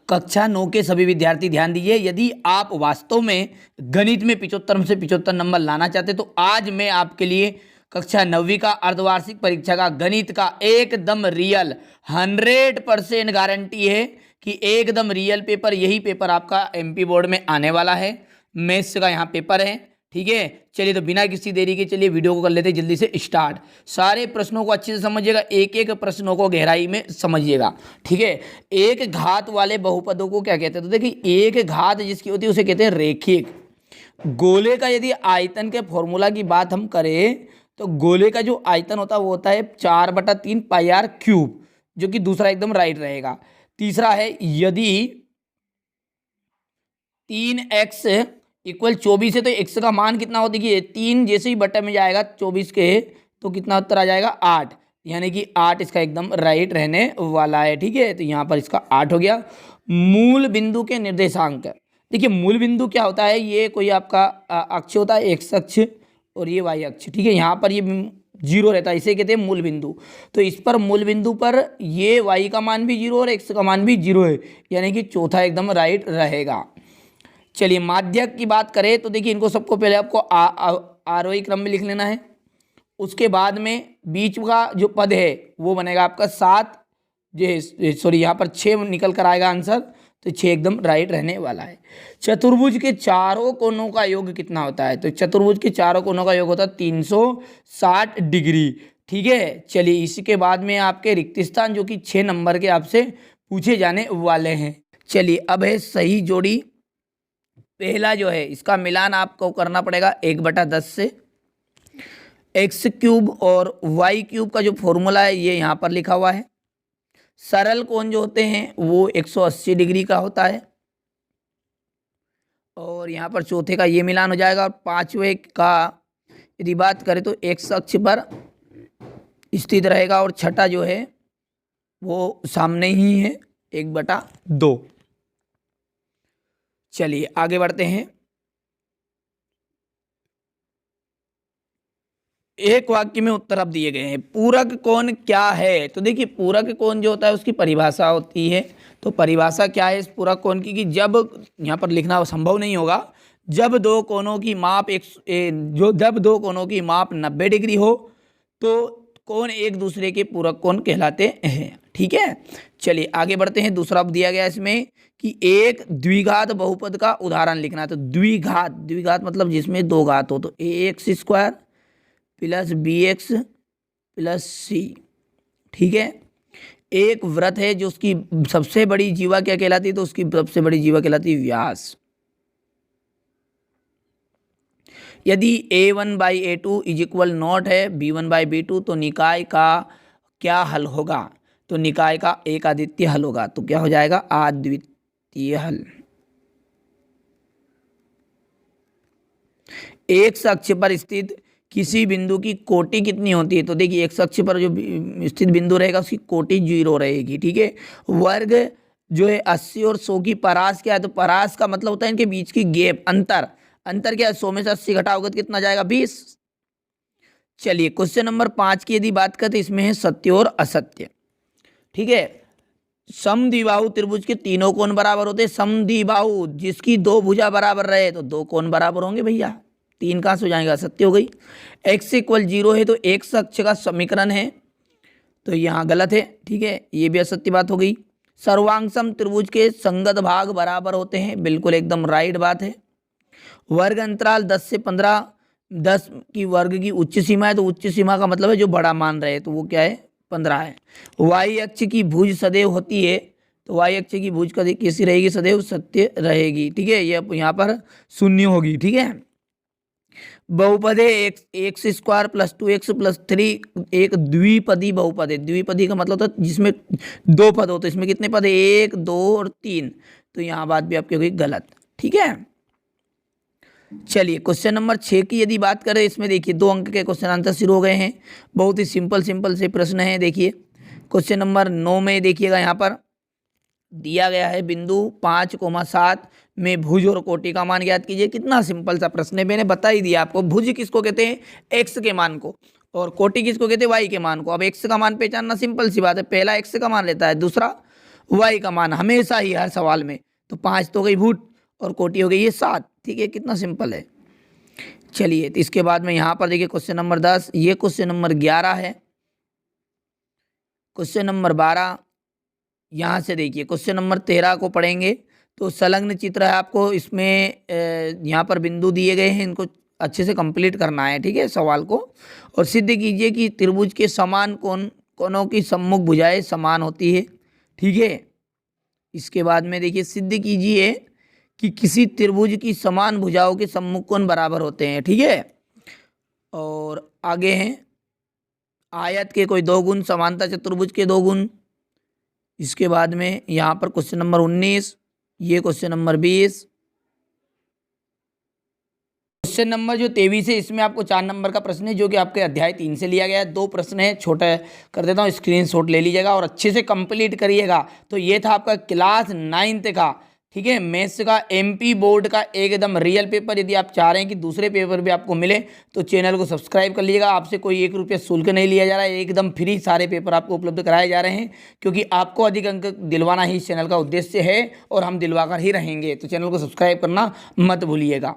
कक्षा 9 के सभी विद्यार्थी ध्यान दीजिए, यदि आप वास्तव में गणित में 75 में से 75 नंबर लाना चाहते तो आज मैं आपके लिए कक्षा 9वीं का अर्धवार्षिक परीक्षा का गणित का एकदम रियल 100% गारंटी है कि एकदम रियल पेपर, यही पेपर आपका एमपी बोर्ड में आने वाला है। मैथ्स का यहाँ पेपर है, ठीक है। चलिए तो बिना किसी देरी के चलिए वीडियो को कर लेते हैं जल्दी से स्टार्ट। सारे प्रश्नों को अच्छे से समझिएगा, एक एक प्रश्नों को गहराई में समझिएगा, ठीक है। एक घात वाले बहुपदों को क्या कहते हैं? तो देखिए एक घात जिसकी होती है उसे कहते हैं रेखिक। गोले का यदि आयतन के फॉर्मूला की बात हम करें तो गोले का जो आयतन होता है वो होता है 4/3 पाई आर क्यूब, जो कि दूसरा एकदम राइट रहेगा। तीसरा है यदि 3x इक्वल 24 है तो x का मान कितना हो, देखिए 3 जैसे ही बटे में जाएगा 24 के तो कितना उत्तर आ जाएगा 8, यानी कि 8 इसका एकदम राइट रहने वाला है, ठीक है। तो यहाँ पर इसका 8 हो गया। मूल बिंदु के निर्देशांक, देखिए मूल बिंदु क्या होता है, ये कोई आपका अक्ष होता है x अक्ष और ये y अक्ष, ठीक है। यहाँ पर ये 0 रहता है, इसे कहते हैं मूल बिंदु। तो इस पर मूल बिंदु पर ये y का मान भी 0 और x का मान भी 0 है, यानी कि चौथा एकदम राइट रहेगा। चलिए माध्यक की बात करें तो देखिए इनको सबको पहले आपको आरोही क्रम में लिख लेना है। उसके बाद में बीच का जो पद है वो बनेगा आपका 7, सॉरी यहाँ पर 6 निकल कर आएगा आंसर, तो 6 एकदम राइट रहने वाला है। चतुर्भुज के चारों कोनों का योग कितना होता है? तो चतुर्भुज के चारों कोनों का योग होता है 360 डिग्री, ठीक है। चलिए इसके बाद में आपके रिक्त स्थान जो कि 6 नंबर के आपसे पूछे जाने वाले हैं। चलिए अब है सही जोड़ी। पहला जो है इसका मिलान आपको करना पड़ेगा 1/10 से। x³ और y³ का जो फॉर्मूला है ये यहाँ पर लिखा हुआ है। सरल कोण जो होते हैं वो 180 डिग्री का होता है, और यहाँ पर चौथे का ये मिलान हो जाएगा। और पांचवे का यदि बात करें तो x अक्ष पर स्थित रहेगा, और छठा जो है वो सामने ही है 1/2। चलिए आगे बढ़ते हैं। एक वाक्य में उत्तर अब दिए गए हैं। पूरक कोण क्या है? तो देखिए पूरक कोण जो होता है उसकी परिभाषा होती है। तो परिभाषा क्या है इस पूरक कोण की, कि जब यहाँ पर लिखना संभव नहीं होगा, जब दो कोणों की माप जब दो कोणों की माप 90 डिग्री हो तो कोण एक दूसरे के पूरक कोण कहलाते हैं, ठीक है। चलिए आगे बढ़ते हैं। दूसरा दिया गया इसमें कि एक द्विघात बहुपद का उदाहरण लिखना है। तो द्विघात मतलब जिसमें दो घात हो, तो ax² + bx + c, ठीक है। एक वृत्त है जो उसकी सबसे बड़ी जीवा क्या कहलाती है? तो उसकी सबसे बड़ी जीवा कहलाती है व्यास। यदि a1/a2 = नॉट है b1/b2 तो निकाय का क्या हल होगा? तो निकाय का एक आदित्य हल होगा, तो क्या हो जाएगा? अद्वितीय हल। एक अक्ष पर स्थित किसी बिंदु की कोटि कितनी होती है? तो देखिए एक अक्ष पर जो स्थित बिंदु रहेगा उसकी कोटि 0 रहेगी, ठीक है। वर्ग जो है 80 और 100 की परास क्या है? तो परास का मतलब होता है इनके बीच की गैप, अंतर क्या है? 100 में से 80 घटाओगे तो कितना जाएगा? 20। चलिए क्वेश्चन नंबर 5 की यदि बात करें तो इसमें है सत्य और असत्य, ठीक है। समद्विबाहु त्रिभुज के तीनों कोण बराबर होते हैं। समद्विबाहु जिसकी दो भुजा बराबर रहे तो दो कोण बराबर होंगे भैया, 3 कहाँ से हो जाएगा? सत्य हो गई। x = 0 है तो x अक्ष का समीकरण है, तो यहाँ गलत है, ठीक है, ये भी असत्य बात हो गई। सर्वांगसम त्रिभुज के संगत भाग बराबर होते हैं, बिल्कुल एकदम राइट बात है। वर्ग अंतराल 10 से 15, 10 की वर्ग की उच्च सीमा है, तो उच्च सीमा का मतलब है जो बड़ा मान रहे, तो वो क्या है? 15 है। y अक्ष की भुज सदैव होती है, तो y अक्ष की भुज कैसी रहेगी? सदैव सत्य रहेगी, ठीक है। ये यहाँ पर शून्य होगी, ठीक है। बहुपद है x² + 2x + 3 एक द्विपदी बहुपद है। द्विपदी का मतलब होता है जिसमें दो पद हो, तो इसमें कितने पद है? 1, 2 और 3, तो यहाँ बात भी आपकी होगी गलत, ठीक है। चलिए क्वेश्चन नंबर 6 की यदि बात करें, इसमें देखिए 2 अंक के क्वेश्चन आंसर शुरू हो गए हैं। बहुत ही सिंपल से प्रश्न है। देखिए क्वेश्चन नंबर 9 में देखिएगा, यहाँ पर दिया गया है बिंदु 5,7 में भुज और कोटि का मान ज्ञात कीजिए। कितना सिंपल सा प्रश्न है, मैंने बता ही दिया आपको। भुज किसको कहते हैं? x के मान को, और कोटि किसको कहते हैं? y के मान को। अब x का मान पहचानना सिंपल सी बात है, पहला x का मान लेता है, दूसरा वाई का मान हमेशा ही हर सवाल में। तो 5 तो गई भूट और कोटि हो गई ये 7। ठीक है, कितना सिंपल है। चलिए, तो इसके बाद में यहाँ पर देखिए क्वेश्चन नंबर 10, ये क्वेश्चन नंबर 11 है। क्वेश्चन नंबर 12 यहाँ से देखिए, क्वेश्चन नंबर 13 को पढ़ेंगे तो संलग्न चित्र है आपको, इसमें यहाँ पर बिंदु दिए गए हैं, इनको अच्छे से कंप्लीट करना है। ठीक है, सवाल को। और सिद्ध कीजिए कि त्रिभुज के समान कोनों की सम्मुख भुजाएं समान होती है। ठीक है, इसके बाद में देखिए सिद्ध कीजिए कि किसी त्रिभुज की समान भुजाओं के सम्मुख कोण बराबर होते हैं। ठीक है, और आगे हैं आयत के कोई 2 गुण, समांतर चतुर्भुज के 2 गुण। इसके बाद में यहाँ पर क्वेश्चन नंबर 19, ये क्वेश्चन नंबर 20, क्वेश्चन नंबर जो 23 है इसमें आपको 4 नंबर का प्रश्न है जो कि आपके अध्याय 3 से लिया गया है। 2 प्रश्न है, छोटा कर देता हूँ, स्क्रीनशॉट ले लीजिएगा और अच्छे से कंप्लीट करिएगा। तो ये था आपका क्लास 9th का, ठीक है, मैथ्स का एमपी बोर्ड का एकदम रियल पेपर। यदि आप चाह रहे हैं कि दूसरे पेपर भी आपको मिले तो चैनल को सब्सक्राइब कर लीजिएगा। आपसे कोई 1 रुपया शुल्क नहीं लिया जा रहा है, एकदम फ्री सारे पेपर आपको उपलब्ध कराए जा रहे हैं, क्योंकि आपको अधिक अंक दिलवाना ही इस चैनल का उद्देश्य है और हम दिलवा कर ही रहेंगे। तो चैनल को सब्सक्राइब करना मत भूलिएगा।